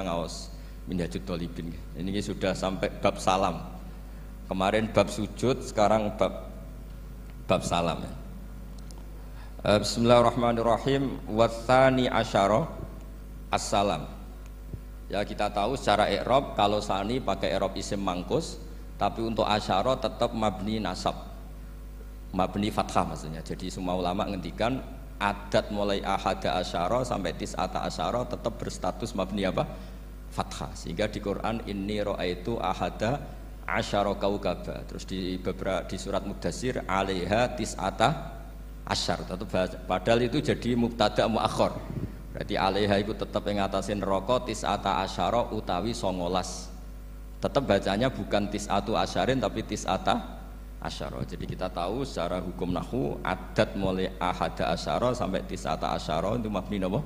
ngaos Minhajul Thalibin. Ini sudah sampai bab salam. Kemarin bab sujud, sekarang bab salam ya. Bismillahirrahmanirrahim. Watsani asyara assalam. Ya, kita tahu secara i'rab kalau sani pakai i'rab isim mangkus, tapi untuk asyara tetap mabni nasab. Mabni fathah maksudnya. Jadi semua ulama ngendikan adat mulai ahada asyara sampai tis'ata asyara tetap berstatus mabni apa? Fathah. Sehingga di Quran inni ra'aitu ahada asyara kaukaba. Terus di surat Mudassir alaiha tis'ata asyar. Padahal itu jadi mubtada muakhir. Berarti alaiha itu tetap yang ngatasin neraka tis'ata asyara utawi 19. Tetap bacanya bukan tis'atu asyarin tapi tis'ata asyara. Jadi kita tahu secara hukum nahwu adat mulai ahada asyara sampai tis'ata asyara itu mabni apa?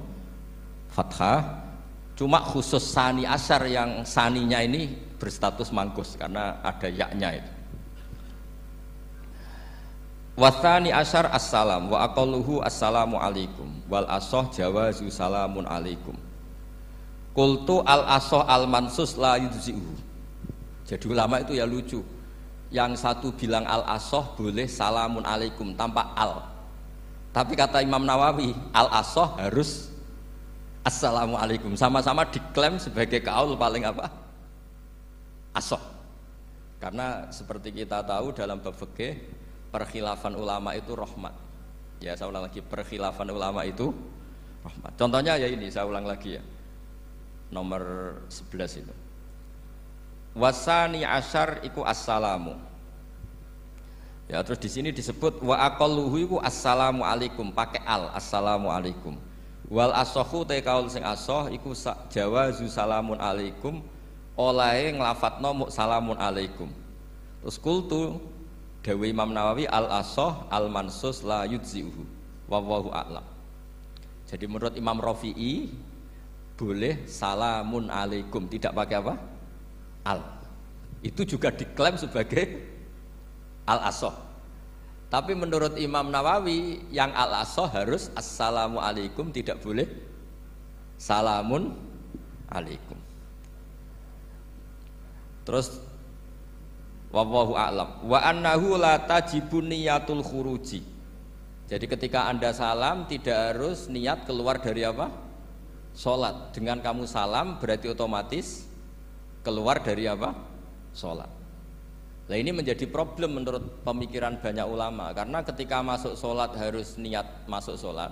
Fathah. Cuma khusus sani asyar yang saninya ini berstatus mangkus karena ada yaknya itu. Watsani asyar assalam wa aqalluhu assalamu alaikum wal asoh jawazu salamun alaikum. Qultu al asoh al mansus la yujzi'uhu. Jadi ulama itu ya lucu. Yang satu bilang al asoh boleh salamun alaikum tanpa al. Tapi kata Imam Nawawi al asoh harus assalamualaikum. Sama-sama diklaim sebagai kaul paling apa? Asoh. Karena seperti kita tahu dalam bab fikih perkhilafan ulama itu rahmat. Ya saya ulang lagi, perkhilafan ulama itu rahmat. Contohnya ya ini, saya ulang lagi ya. Nomor 11 itu. Wasani asyar iku assalamu. Ya terus di sini disebut wa aqalluhu iku assalamu alaikum pakai al assalamu alaikum. Wal asohu te kaul sing asoh iku jawazu salamun alaikum olahe nglafatno muk salamun alaikum. Terus kultu dawe Imam Nawawi al asoh al mansus la yujzi'uhu wallahu a'lam. Jadi menurut Imam Rafi'i boleh salamun alaikum tidak pakai apa? Al. Itu juga diklaim sebagai al asoh. Tapi menurut Imam Nawawi yang al asoh harus assalamu alaikum, tidak boleh salamun alaikum. Terus wallahu a'lam wa annahu la tajibun niyatul khuruji. Jadi ketika Anda salam tidak harus niat keluar dari apa? Salat. Dengan kamu salam berarti otomatis keluar dari apa? Salat. Nah ini menjadi problem menurut pemikiran banyak ulama karena ketika masuk sholat harus niat masuk sholat.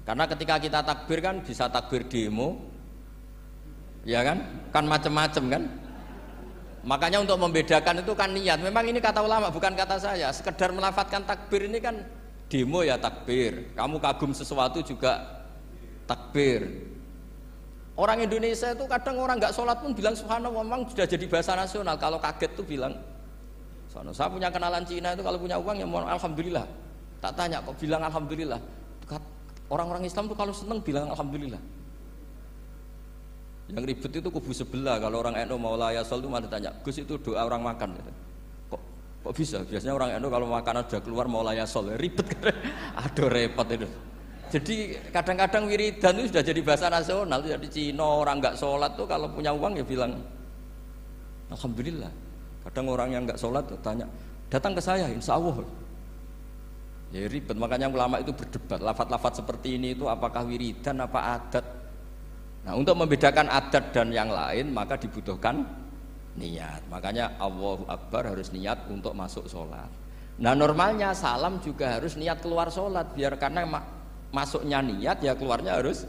Karena ketika kita takbir kan bisa takbir demo, ya kan macam-macam kan. Makanya untuk membedakan itu kan niat. Memang ini kata ulama bukan kata saya. Sekedar melafadzkan takbir ini kan demo ya takbir. Kamu kagum sesuatu juga takbir. Orang Indonesia itu kadang orang nggak sholat pun bilang subhanallah, memang sudah jadi bahasa nasional. Kalau kaget tuh bilang. Saya punya kenalan Cina itu kalau punya uang ya mohon alhamdulillah. Tak tanya kok bilang alhamdulillah. Orang-orang Islam tuh kalau seneng bilang alhamdulillah. Yang ribet itu kubu sebelah. Kalau orang NU mau layasol itu malah tanya, Gus itu doa orang makan. Kok bisa? Biasanya orang NU kalau makanan sudah keluar mau layasol, ribet kan? Aduh repot itu. Jadi kadang-kadang wiridan itu sudah jadi bahasa nasional. Jadi Cina orang nggak sholat tuh kalau punya uang ya bilang alhamdulillah. Kadang orang yang nggak sholat tanya, datang ke saya, insya Allah. Ya ribet, makanya ulama itu berdebat. Lafaz-lafaz seperti ini itu apakah wiridan, apa adat? Nah untuk membedakan adat dan yang lain maka dibutuhkan niat. Makanya Allahu Akbar harus niat untuk masuk sholat. Nah normalnya salam juga harus niat keluar sholat. Biar karena masuknya niat ya keluarnya harus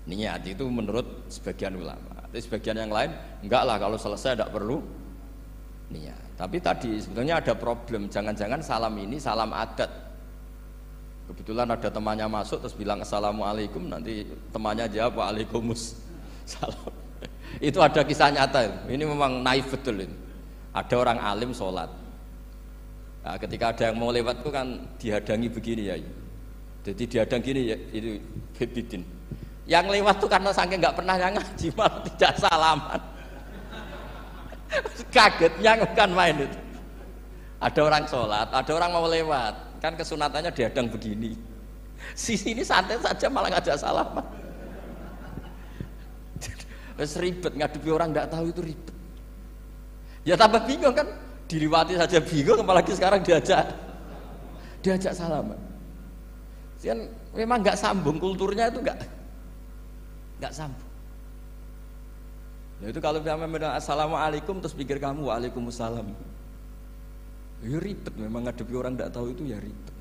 niat. Itu menurut sebagian ulama. Tapi sebagian yang lain enggak lah, kalau selesai tidak perlu niat. Tapi tadi sebetulnya ada problem, jangan-jangan salam ini salam adat. Kebetulan ada temannya masuk terus bilang assalamualaikum, nanti temannya jawab waalaikumsalam. Itu ada kisah nyata. Ini memang naif betul ini. Ada orang alim sholat. Nah, ketika ada yang mau lewat itu kan dihadangi begini ya. Jadi dihadang gini ya, itu Febidin. Yang lewat tuh karena saking nggak pernah ngaji malah tidak salaman. Kagetnya bukan main itu. Ada orang sholat, ada orang mau lewat, kan kesunatannya dihadang begini. Sisi ini santai saja malah ngajak salaman. Wis ribet ngadepi orang ndak tahu itu ribet. Ya tambah bingung kan, diliwati saja bingung apalagi sekarang diajak salaman. Kan memang nggak sambung kulturnya itu nggak sambung. Nah, itu kalau bilang assalamualaikum terus pikir kamu waalaikumsalam. Ya ribet memang ngadepi orang nggak tahu itu ya ribet.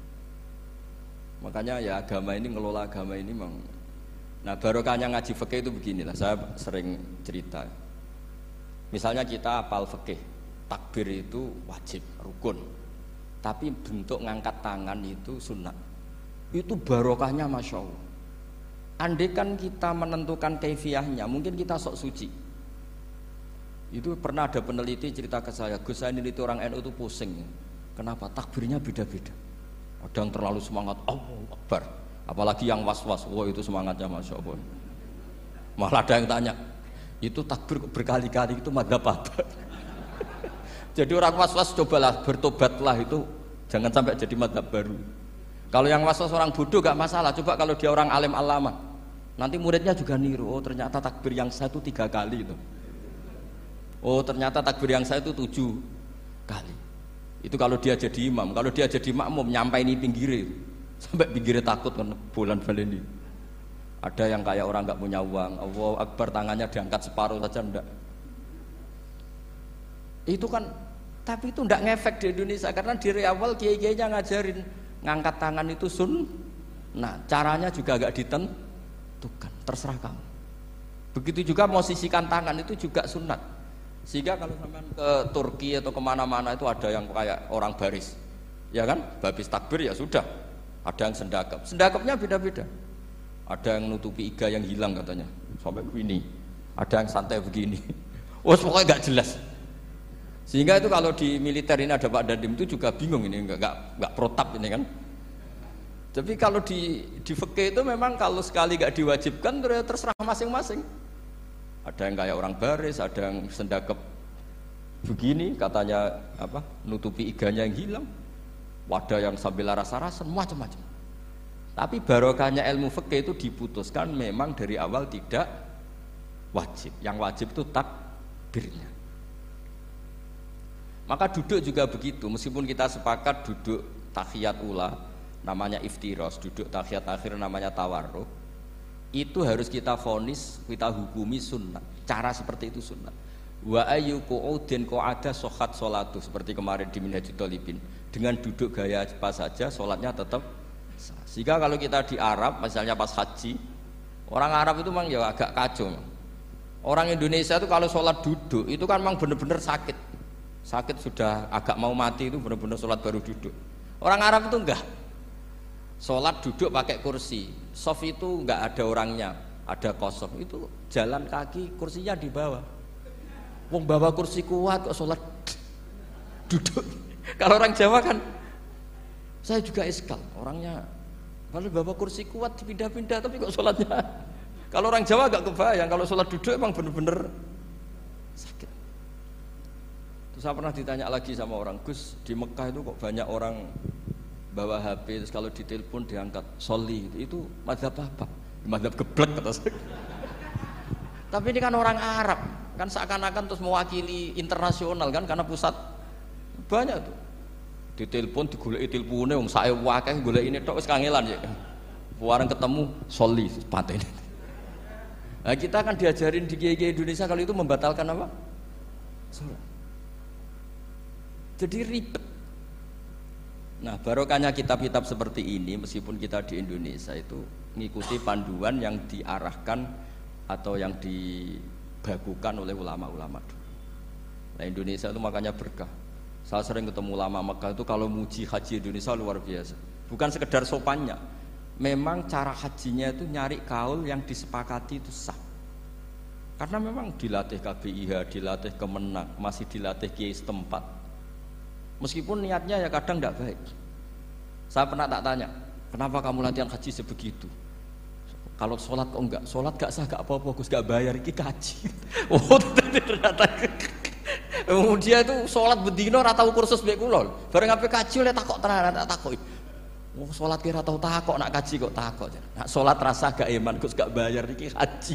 Makanya ya agama ini ngelola agama ini memang. Nah barokahnya ngaji fikih itu beginilah, saya sering cerita. Misalnya kita hafal fikih, takbir itu wajib, rukun. Tapi bentuk ngangkat tangan itu sunnah. Itu barokahnya Masya Allah. Andai kan kita menentukan kaifiyahnya, mungkin kita sok suci. Itu pernah ada peneliti cerita ke saya, Gus saya ini orang NU itu pusing. Kenapa? Takbirnya beda-beda. Ada yang terlalu semangat, Allahu Akbar. Apalagi yang was-was, wah itu semangatnya Masya Allah. Malah ada yang tanya, itu takbir berkali-kali itu madzhab apa? Jadi orang was-was cobalah bertobatlah itu, jangan sampai jadi madzhab baru. Kalau yang was-was orang bodoh gak masalah, coba kalau dia orang alim alama, nanti muridnya juga niru, oh ternyata takbir yang saya itu 3 kali itu. Oh ternyata takbir yang saya itu 7 kali. Itu kalau dia jadi imam, kalau dia jadi makmum nyampai ini pinggirnya sampai pinggirnya takut kan bulan baleni. Ada yang kayak orang nggak punya uang, Allahu Akbar tangannya diangkat separuh saja enggak. Itu kan, tapi itu enggak ngefek di Indonesia karena dari awal kiai-kiainya ngajarin ngangkat tangan itu nah caranya juga agak ditentukan, terserah kamu. Begitu juga mau sisihkan tangan itu juga sunat. Sehingga kalau sampai ke Turki atau kemana-mana itu ada yang kayak orang baris, ya kan, habis takbir ya sudah, ada yang sendakapnya beda-beda, ada yang nutupi iga yang hilang katanya sampai begini, ada yang santai begini, pokoknya nggak jelas. Sehingga itu kalau di militer ini ada Pak Dandim itu juga bingung ini nggak protap ini kan. Tapi kalau di fikih itu memang kalau sekali nggak diwajibkan terserah masing-masing. Ada yang kayak orang baris, ada yang sendakep begini, katanya apa, nutupi iganya yang hilang. Ada yang sambil rasa-rasa, macam-macam. Tapi barokahnya ilmu fikih itu diputuskan memang dari awal tidak wajib. Yang wajib itu takbirnya. Maka duduk juga begitu, meskipun kita sepakat duduk tahiyat ula namanya iftiros, duduk tahiyat akhir namanya tawarruk. Itu harus kita vonis, kita hukumi sunnah. Cara seperti itu sunnah. Wa ayyu qu'udin qa'ada sohat sholatu, seperti kemarin di Minhajul Thalibin. Dengan duduk gaya apa saja, sholatnya tetap sah. Sehingga kalau kita di Arab, misalnya pas haji, orang Arab itu memang ya agak kacau. Orang Indonesia itu kalau sholat duduk, itu kan memang benar-benar sakit. Sakit sudah agak mau mati itu benar-benar sholat baru duduk. Orang Arab itu enggak. Sholat duduk pakai kursi, sof itu nggak ada orangnya, ada kosong, itu jalan kaki kursinya di bawah. Wong bawa kursi kuat kok sholat duduk. Kalau orang Jawa kan, saya juga iskal, orangnya kalau bawa kursi kuat dipindah-pindah tapi kok sholatnya. Kalau orang Jawa agak kebayang, kalau sholat duduk emang bener-bener sakit. Terus saya pernah ditanya lagi sama orang, Gus di Mekah itu kok banyak orang bawa HP, terus kalau ditelepon diangkat soli, itu mazhab apa? Mazhab geblek kata saya. Tapi ini kan orang Arab, kan seakan-akan terus mewakili internasional kan, karena pusat banyak tuh. Ditelepon digoleki telepone wong sae akeh golek ini tok wis kangelan ya. Warang ketemu soli patene. Nah, kita kan diajarin di kiai-kiai Indonesia kalau itu membatalkan apa? Salat. Jadi ribet. Nah barokahnya kitab-kitab seperti ini, meskipun kita di Indonesia itu mengikuti panduan yang diarahkan atau yang dibagukan oleh ulama-ulama dulu. Nah Indonesia itu makanya berkah. Saya sering ketemu ulama Mekah itu kalau muji haji Indonesia luar biasa. Bukan sekedar sopannya, memang cara hajinya itu nyari kaul yang disepakati itu sah. Karena memang dilatih KBIH, dilatih Kemenak, masih dilatih kiai setempat. Meskipun niatnya ya kadang tidak baik. Saya pernah tak tanya, kenapa kamu latihan haji sebegitu? Kalau sholat kok enggak? Sholat gak sah, gak apa-apa, Gus gak bayar, ini kaji. Oh ternyata dia itu sholat bedino ratau kursus baik kulol. Bareng apa kaji oleh takok tenan, tak takok. Oh sholat kira tahu takok, nak kaji kok takok. Nak sholat rasa gak iman, Gus gak bayar, ini kaji.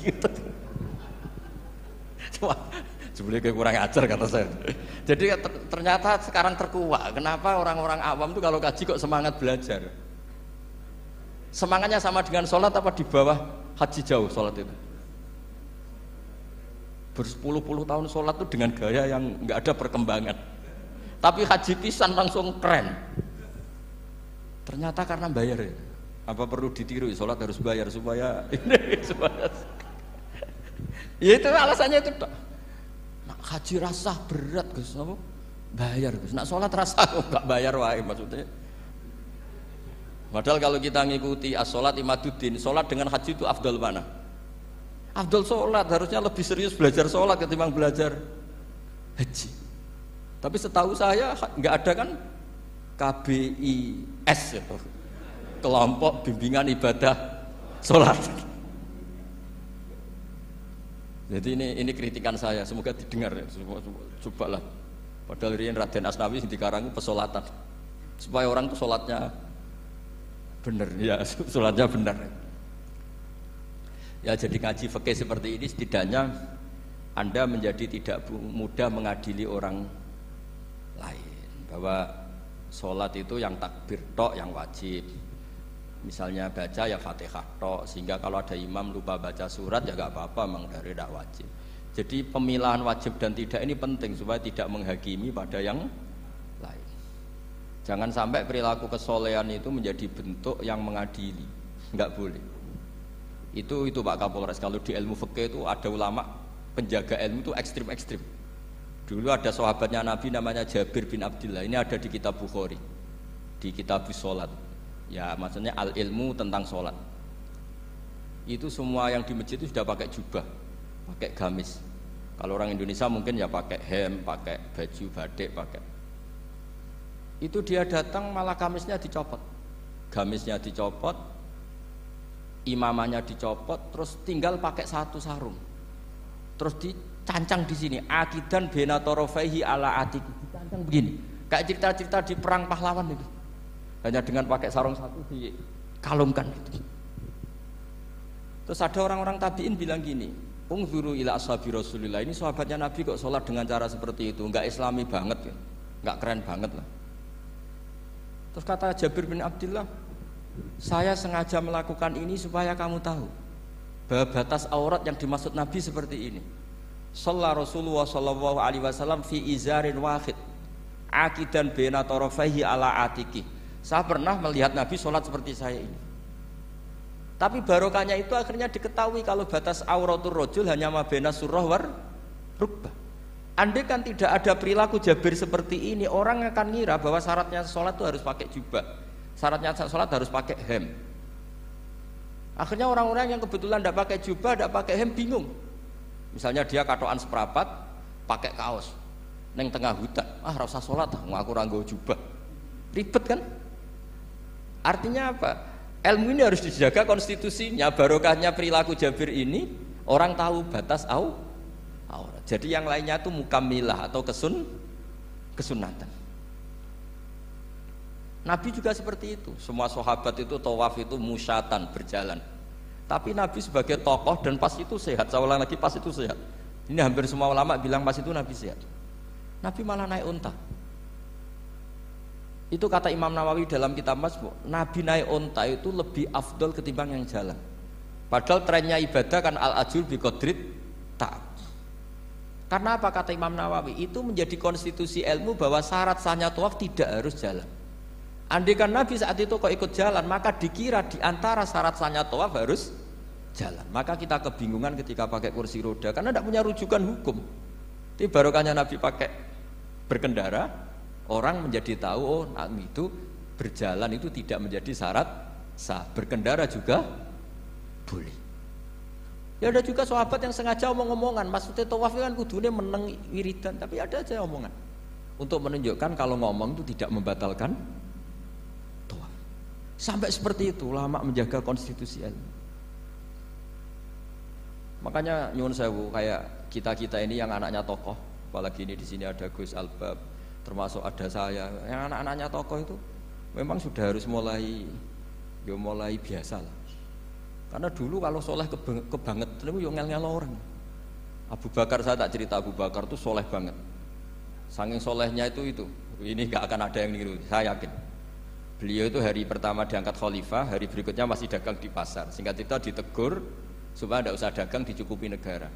Cuma jebule kurang ajar kata saya. Jadi ternyata sekarang terkuak. Kenapa orang-orang awam tuh kalau kaji kok semangat belajar? Semangatnya sama dengan sholat apa di bawah haji jauh sholat itu? Berpuluh-puluh tahun sholat tuh dengan gaya yang nggak ada perkembangan. Tapi haji pisan langsung keren. Ternyata karena bayar ya. Apa perlu ditiru? Sholat harus bayar supaya ini supaya. Ya itu alasannya itu. Nak haji rasa berat Gus, apa? Bayar Gus. Nak sholat rasa kok nggak bayar wae maksudnya. Padahal kalau kita ngikuti as-sholat imaduddin, sholat dengan haji itu afdal mana? Afdal sholat, harusnya lebih serius belajar sholat ketimbang belajar haji. Tapi setahu saya nggak ada kan KBIS itu, kelompok bimbingan ibadah sholat. Jadi ini kritikan saya, semoga didengar ya. Cobalah. Padahal riyen Raden Asnawi yang dikarang pesolatan supaya orang itu sholatnya benar ya, sholatnya benar. Ya jadi ngaji fikih seperti ini setidaknya Anda menjadi tidak mudah mengadili orang lain, bahwa sholat itu yang takbir tok yang wajib, misalnya baca ya Fatihah tok, sehingga kalau ada imam lupa baca surat ya gak apa-apa, memang dari tidak wajib. Jadi pemilahan wajib dan tidak ini penting supaya tidak menghakimi pada yang lain. Jangan sampai perilaku kesolehan itu menjadi bentuk yang mengadili, nggak boleh. Itu Pak Kapolres, kalau di ilmu fikih itu ada ulama penjaga ilmu itu ekstrim-ekstrim. Dulu ada sahabatnya Nabi namanya Jabir bin Abdullah, ini ada di kitab Bukhari, di kitab sholat. Ya maksudnya al ilmu tentang sholat. Itu semua yang di masjid itu sudah pakai jubah, pakai gamis. Kalau orang Indonesia mungkin ya pakai hem, pakai baju batik, pakai. Itu dia datang malah gamisnya dicopot, gamisnya dicopot, imamannya dicopot, terus tinggal pakai satu sarung, terus dicancang di sini akidan benatorofaihi ala atik, dicancang begini, kayak cerita-cerita di perang pahlawan itu, hanya dengan pakai sarung satu dikalungkan gitu. Terus ada orang-orang tabiin bilang gini, ungzuru ila ashabi Rasulillah, ini sahabatnya Nabi kok sholat dengan cara seperti itu, nggak islami banget ya, nggak keren banget lah. Terus kata Jabir bin Abdullah, saya sengaja melakukan ini supaya kamu tahu bahwa batas aurat yang dimaksud Nabi seperti ini. Shalla Rasulullah sallallahu alaihi wasallam fi izarin wahid akidan baina tarafaihi ala atiki. Saya pernah melihat Nabi sholat seperti saya ini. Tapi barokahnya itu akhirnya diketahui kalau batas auratul rajul hanya mabena surah war rukbah. Andai kan tidak ada perilaku Jabir seperti ini, orang akan ngira bahwa syaratnya sholat itu harus pakai jubah, syaratnya sholat harus pakai hem. Akhirnya orang-orang yang kebetulan tidak pakai jubah, tidak pakai hem bingung. Misalnya dia katoan seperapat, pakai kaos, neng tengah hutan, rasa sholat, ngaku ranggo jubah, ribet kan? Artinya apa? Ilmu ini harus dijaga konstitusinya, barokahnya perilaku Jabir ini, orang tahu batas aurat. Jadi yang lainnya itu mukamilah atau kesunatan. Nabi juga seperti itu. Semua sahabat itu tawaf itu musyatan, berjalan. Tapi Nabi sebagai tokoh dan pas itu sehat. Saya ulang lagi, pas itu sehat. Ini hampir semua ulama bilang pas itu Nabi sehat. Nabi malah naik unta. Itu kata Imam Nawawi dalam kitab Masmu', Nabi naik unta itu lebih afdol ketimbang yang jalan. Padahal trennya ibadah kan al-ajul biqadrit ta'ab. Karena apa kata Imam Nawawi? Itu menjadi konstitusi ilmu bahwa syarat sahnya tawaf tidak harus jalan. Andai kan Nabi saat itu kok ikut jalan, maka dikira di antara syarat sahnya tawaf harus jalan. Maka kita kebingungan ketika pakai kursi roda karena tidak punya rujukan hukum. Tapi barokahnya Nabi pakai berkendara, orang menjadi tahu oh Nabi itu berjalan itu tidak menjadi syarat sah. Berkendara juga boleh. Ya ada juga sahabat yang sengaja omong-omongan, maksudnya tawaf kan kudune meneng wiridan, tapi ada aja omongan untuk menunjukkan kalau ngomong itu tidak membatalkan tawaf. Sampai seperti itu ulama menjaga konstitusi ilmu. Makanya nyuwun sewu kayak kita ini yang anaknya tokoh, apalagi ini di sini ada Gus Albab, termasuk ada saya, yang anak-anaknya tokoh itu memang sudah harus mulai biasa lah. Karena dulu kalau soleh kebangetan itu ngel-ngel orang. Abu Bakar, saya tak cerita, Abu Bakar itu soleh banget. Saking solehnya itu, ini nggak akan ada yang niru, saya yakin. Beliau itu hari pertama diangkat khalifah, hari berikutnya masih dagang di pasar. Singkat cerita ditegur supaya tidak usah dagang, dicukupi negara.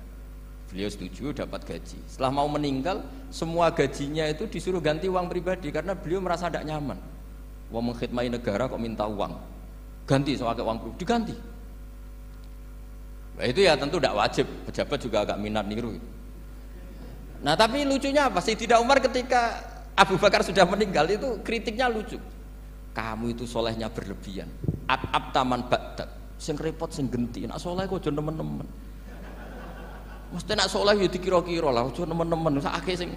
Beliau setuju, dapat gaji. Setelah mau meninggal, semua gajinya itu disuruh ganti uang pribadi karena beliau merasa tidak nyaman. Wong mengkhidmati negara kok minta uang, ganti soal uang pribadi, diganti. Nah, itu ya tentu tidak wajib, pejabat juga agak minat niru. Nah tapi lucunya apa? Sayyidina Umar ketika Abu Bakar sudah meninggal itu kritiknya lucu. Kamu itu solehnya berlebihan. At-ab taman ba'dak. Sing repot sing genti. Nak soleh kok aja nemen-nemen. Mesti nak soleh ya dikira-kira lah, aja nemen-nemen. Sakake sing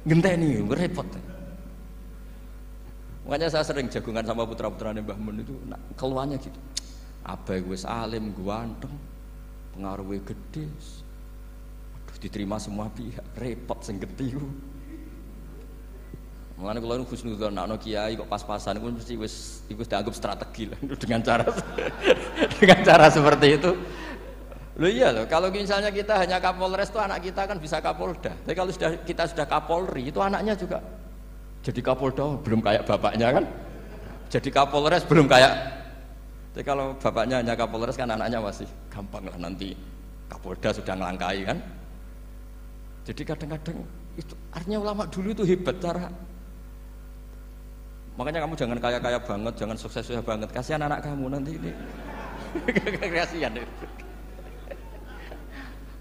ngenteni repot. Makanya saya sering jagungan sama putra-putrane Mbah Mun itu keluarnya gitu. Abai wis alim, ganteng, pengaruhnya gede. Aduh, diterima semua pihak, repot sing genti. Mulane kula nu husnudzon ana kiai kok pas-pasan iku mesti wis dianggap strategi lah dengan cara seperti itu. Loh iya loh, kalau misalnya kita hanya Kapolres itu anak kita kan bisa Kapolda. Tapi kalau kita sudah Kapolri itu anaknya juga jadi Kapolda, belum kayak bapaknya kan. Jadi Kapolres belum kayak. Tapi kalau bapaknya hanya Kapolres kan anaknya masih gampang lah, nanti Kapolda sudah ngelangkai kan. Jadi kadang-kadang itu artinya ulama dulu itu hebat cara. Makanya kamu jangan kaya-kaya banget, jangan sukses-sukses banget. Kasihan anak kamu nanti ini. Kasihan.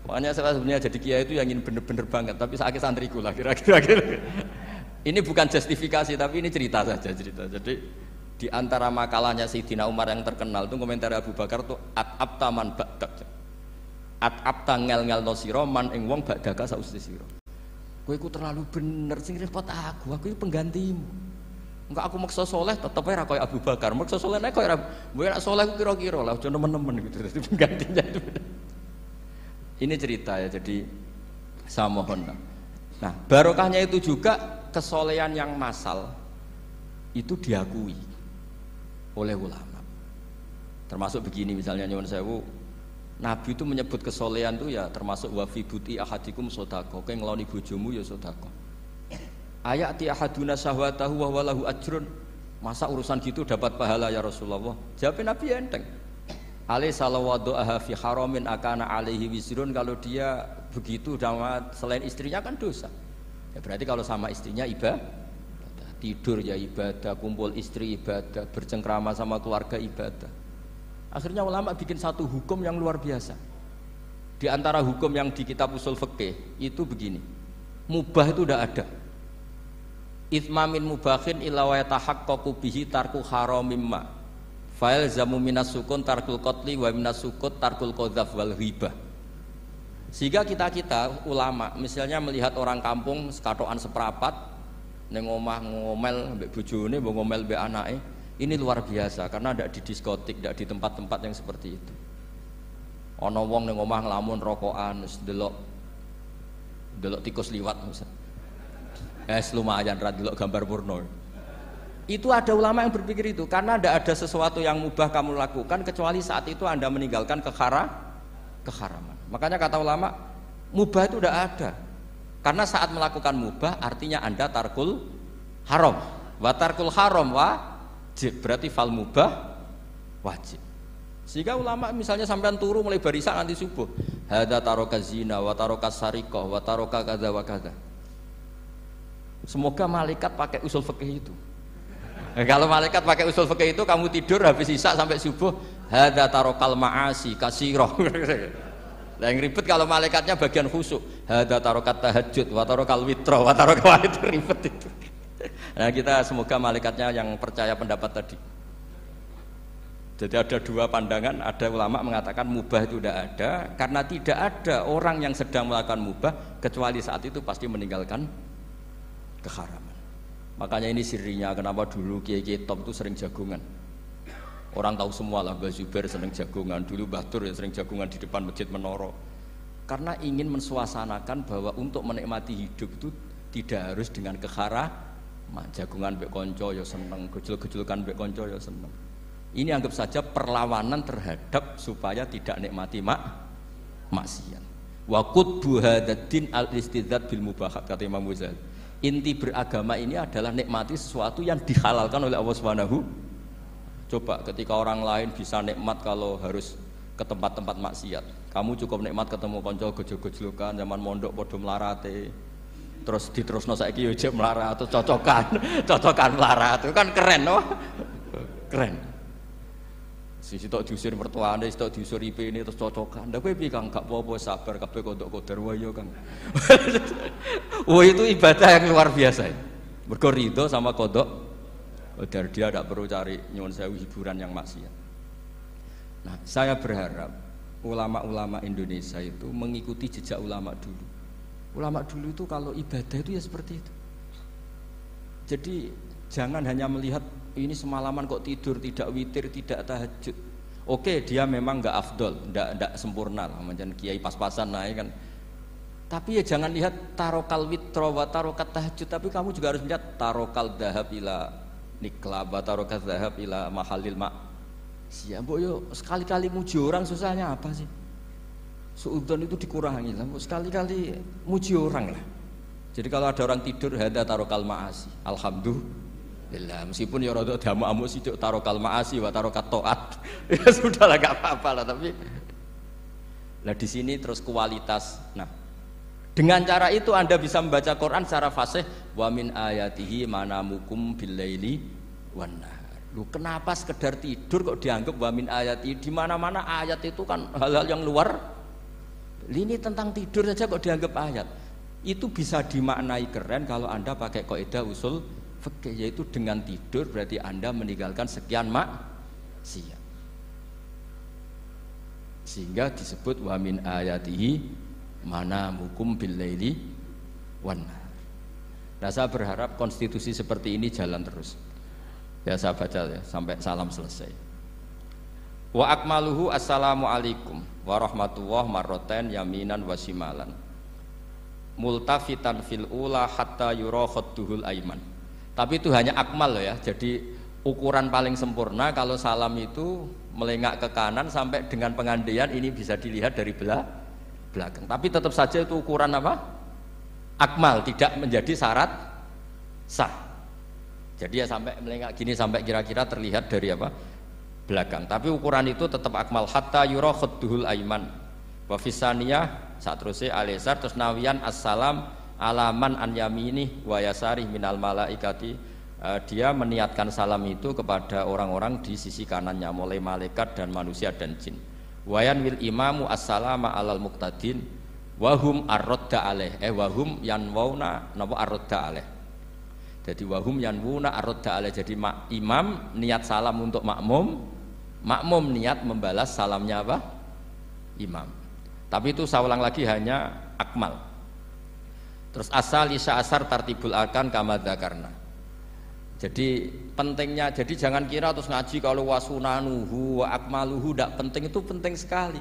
Makanya saya sebenarnya jadi kiai itu yang ingin bener-bener banget, tapi saya santriku lah kira-kira. Ini bukan justifikasi, tapi ini cerita saja cerita. Jadi di antara makalahnya Sayyidina Umar yang terkenal itu komentar Abu Bakar itu at-ab taman ba'dak. At-ab tangel-ngel no siro man ing wong ba'daka sausti siro. Kowe iku terlalu bener sing repot aku iki penggantimu. Enggak aku maksa soleh tetep ora koyo Abu Bakar. Maksa soleh nek koyo kowe nek soleh ku kira-kira lah aja nemen-nemen gitu. Dadi penggantinya itu. Ini cerita ya, jadi saya mohon. Nah, barokahnya itu juga kesolehan yang massal itu diakui oleh ulama. Termasuk begini misalnya nyuwun sewu, Nabi itu menyebut kesolehan itu ya termasuk wa fi buti ahadikum sedekah. Kowe ngeloni bojomu ya sedekah. Ayati ahaduna syahwatahu wa walahu ajrun. Masa urusan gitu dapat pahala ya Rasulullah? Jawab Nabi enteng. Alai salawadu aha fi haramin akana alaihi wisrun. Kalau dia begitu sama selain istrinya kan dosa. Ya berarti kalau sama istrinya ibadah, tidur ya ibadah, kumpul istri ibadah, bercengkrama sama keluarga ibadah. Akhirnya ulama bikin satu hukum yang luar biasa. Di antara hukum yang di kitab usul fikih itu begini. Mubah itu udah ada. Itsmamin mubakhin illa wa yatahaqqaqu bihi tarku haramim ma. Fa'il zamu minas sukun tarkul qatli wa minas sukut tarkul qadzaf wal ghibah. Sehingga kita ulama misalnya melihat orang kampung sekatokan seprapat ning omah ngomel mbek bojone, mbok ngomel mbek anake, ini luar biasa karena ndak di diskotik, ndak di tempat-tempat yang seperti itu. Ana wong ning omah nglamun rokokan wis delok tikus liwat misalnya. Lumayan delok gambar porno. Itu ada ulama yang berpikir itu karena tidak ada sesuatu yang mubah kamu lakukan kecuali saat itu Anda meninggalkan keharaman. Makanya kata ulama mubah itu tidak ada. Karena saat melakukan mubah artinya Anda tarkul haram. Wa tarkul haram wajib. Berarti fal mubah wajib. Sehingga ulama misalnya sampean turu mulai barisan nanti subuh. Hadza taraka zina wa taraka sariqah wa taraka kadza wa kadza. Semoga malaikat pakai usul fikih itu. Kalau malaikat pakai usul fikih itu kamu tidur habis isya sampai subuh hadza tarokal ma'asi kasirah. Lah yang ribet kalau malaikatnya bagian khusyuk. Hadza tarokat tahajud wa tarokal witra wa tarokal itu ribet itu. Nah, kita semoga malaikatnya yang percaya pendapat tadi. Jadi ada dua pandangan, ada ulama mengatakan mubah itu tidak ada karena tidak ada orang yang sedang melakukan mubah kecuali saat itu pasti meninggalkan keharaman. Makanya ini sirinya kenapa dulu kiai-kiai top itu sering jagungan. Orang tahu semua lah, Mbah Zubair sering jagungan, dulu Mbah Tur ya sering jagungan di depan Masjid Menara. Karena ingin mensuasanakan bahwa untuk menikmati hidup itu tidak harus dengan keharaman. Jagungan mbek konco ya seneng, gejul-gejulkan mbek konco ya seneng. Ini anggap saja perlawanan terhadap supaya tidak nikmati maksiat. Wa qutbu hadzal al-istidzad bil mubahat, kata Imam Ghazali. Inti beragama ini adalah nikmati sesuatu yang dihalalkan oleh Allah Subhanahu. Coba ketika orang lain bisa nikmat kalau harus ke tempat-tempat maksiat, kamu cukup nikmat ketemu konco gojol-gojlokan zaman mondok padha mlarate. Terus diterusno saiki yo jek melarat atau cocokan melarat itu kan keren loh. Keren. Sisi tok diusir mertuane, sisi tok diusir IP ini terus cocokan. Ndak kowe piye Kang, gak apa-apa sabar kabeh kodok kodar wae yo Kang. Wah itu ibadah yang luar biasa. Mergo ridho sama kodok kodar, dia tidak perlu cari nyuwun sewu hiburan yang maksiat. Nah, saya berharap ulama-ulama Indonesia itu mengikuti jejak ulama dulu. Ulama dulu itu kalau ibadah itu ya seperti itu. Jadi jangan hanya melihat ini semalaman kok tidur, tidak witir, tidak tahajud. Oke, dia memang nggak afdol, nggak sempurna lah, macam kiai pas-pasan naik kan. Tapi ya jangan lihat tarokal witro wa tarokat tahajud, tapi kamu juga harus lihat tarokal dahab ila nikla wa tarokat dahab ila mahalil mak. Siap, yo sekali-kali muji orang susahnya apa sih? Suudzon itu dikurangi lah, sekali-kali muji orang lah. Jadi kalau ada orang tidur hada tarokal maasi, alhamdulillah, meskipun ya rada damu sidik tarokal maasi wa tarokat toat, ya sudah lah gak apa-apa lah. Tapi nah di sini terus kualitas. Nah dengan cara itu Anda bisa membaca Quran secara fasih. Wa min ayatihi manamukum billaili wan nahar. Lu kenapa sekedar tidur kok dianggap wa min ayatihi? Di mana-mana ayat itu kan hal-hal yang luar. Ini tentang tidur saja kok dianggap ayat. Itu bisa dimaknai keren kalau Anda pakai kaidah usul fikih, yaitu dengan tidur berarti Anda meninggalkan sekian maksiat. Sehingga disebut wa min ayatihi manamukum billaili wan nahar. Nah, saya berharap konstitusi seperti ini jalan terus. Ya saya baca ya sampai salam selesai. Wa akmaluhu assalamualaikum warahmatullahi marroten yaminan wasimalan multafitan fil ula hatta yura khadduhul aiman. Tapi itu hanya akmal ya. Jadi ukuran paling sempurna kalau salam itu melengak ke kanan sampai dengan pengandaian ini bisa dilihat dari belakang. Tapi tetap saja itu ukuran apa? Akmal, tidak menjadi syarat sah. Jadi ya sampai melengak gini sampai kira-kira terlihat dari apa? Belakang. Tapi ukuran itu tetap akmal hatta yura khadduhul aiman. Wa fisaniyah saat terusé alisar terus nawian assalam alaman an yamini wa yasari minal malaikati. Dia meniatkan salam itu kepada orang-orang di sisi kanannya mulai malaikat dan manusia dan jin. Wayan wil imamu assalama alal muqtadin wahum arrodda alaih wahum yanwauna napa arrodda alaih. Jadi wahum yanwuna arrodda alaih. Jadi imam niat salam untuk makmum, makmum niat membalas salamnya apa? Imam. Tapi itu saya ulang lagi hanya akmal. Terus asal isya asar tartibul arkan kama dzakarna. Jadi pentingnya, jadi jangan kira terus ngaji kalau wasunanuhu wa akmaluhu tidak penting, itu penting sekali.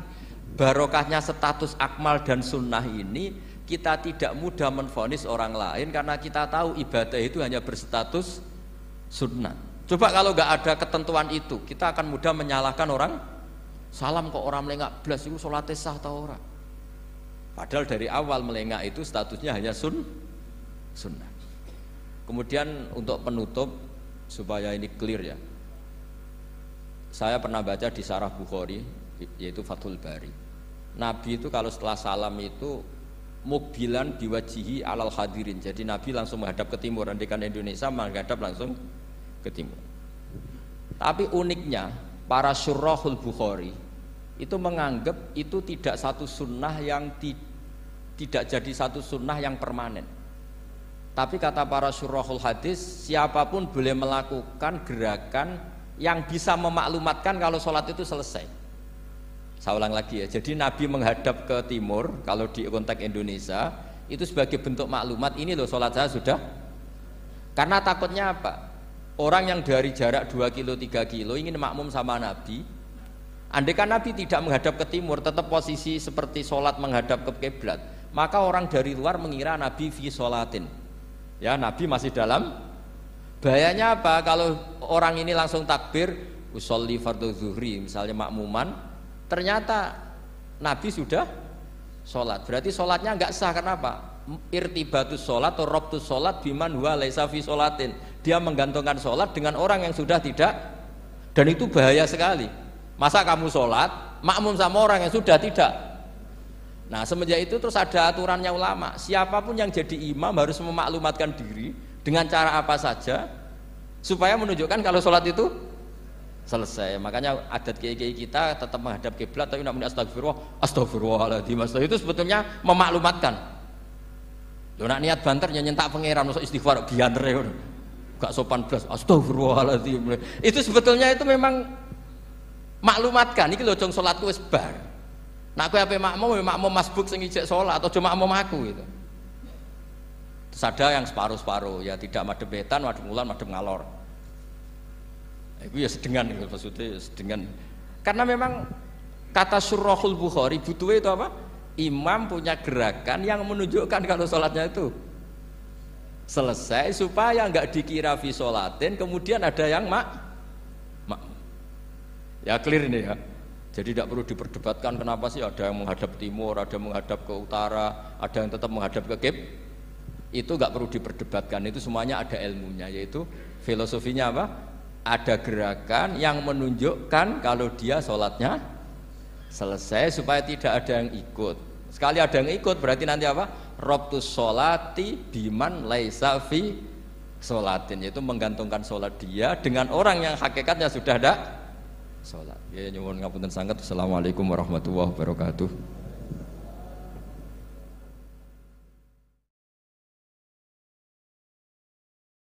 Barokahnya status akmal dan sunnah ini kita tidak mudah menvonis orang lain karena kita tahu ibadah itu hanya berstatus sunnah. Coba kalau nggak ada ketentuan itu, kita akan mudah menyalahkan orang. Salam kok orang melengak blas itu sholatnya sah atau orang? Padahal dari awal melengak itu statusnya hanya sunnah. Kemudian untuk penutup supaya ini clear ya, saya pernah baca di Syarah Bukhari yaitu Fathul Bari. Nabi itu kalau setelah salam itu mukbilan biwajihi alal hadirin. Jadi Nabi langsung menghadap ke timur, andikan Indonesia menghadap langsung ke timur. Tapi uniknya para syurahul Bukhari itu menganggap itu tidak satu sunnah yang tidak jadi satu sunnah yang permanen. Tapi kata para syurahul hadis, siapapun boleh melakukan gerakan yang bisa memaklumatkan kalau sholat itu selesai. Saya ulang lagi ya, jadi Nabi menghadap ke timur kalau di konteks Indonesia itu sebagai bentuk maklumat, ini loh sholat saya sudah. Karena takutnya apa? Orang yang dari jarak 2 kilo 3 kilo ingin makmum sama Nabi, andai kan Nabi tidak menghadap ke timur, tetap posisi seperti sholat menghadap ke kiblat, maka orang dari luar mengira Nabi fi sholatin, ya Nabi masih dalam. Bahayanya apa? Kalau orang ini langsung takbir usolli fardhu zuhri misalnya makmuman, ternyata Nabi sudah sholat. Berarti sholatnya nggak sah. Kenapa? Irtibatus sholat atau robtus sholat biman huwa laisa fi sholatin. Dia menggantungkan sholat dengan orang yang sudah tidak, dan itu bahaya sekali. Masa kamu sholat makmum sama orang yang sudah tidak. Nah semenjak itu terus ada aturannya ulama, siapapun yang jadi imam harus memaklumatkan diri dengan cara apa saja supaya menunjukkan kalau sholat itu selesai. Makanya adat kiai-kiai kita tetap menghadap kiblat tapi namanya astagfirullahaladzim. Itu sebetulnya memaklumatkan. Lo nak niat banter nyentak pangeran masuk istighfar giantre gak sopan blas astagfirullahaladzim. Itu sebetulnya itu memang maklumatkan iki lho jong salatku wis bar. Nak kowe ape makmum masbuk sing ijek salat atau cuma makmum aku gitu. Terus ada yang separuh-separuh ya tidak madhep wetan, madhep kulon, madhep ngalor. Itu ya sedengan gitu maksudnya sedengan. Karena memang kata Surahul Bukhari butuhe itu apa? Imam punya gerakan yang menunjukkan kalau sholatnya itu selesai supaya nggak dikira fi sholatin kemudian ada yang ya clear ini ya. Jadi tidak perlu diperdebatkan kenapa sih ada yang menghadap timur, ada yang menghadap ke utara, ada yang tetap menghadap ke kiblat. Itu nggak perlu diperdebatkan, itu semuanya ada ilmunya, yaitu filosofinya apa? Ada gerakan yang menunjukkan kalau dia sholatnya selesai supaya tidak ada yang ikut. Sekali ada yang ikut berarti nanti apa? Robtus sholati biman laisa fi sholatin, yaitu menggantungkan sholat dia dengan orang yang hakikatnya sudah ada sholat. Ya nyuwun ngapunten sanget. Assalamualaikum warahmatullahi wabarakatuh.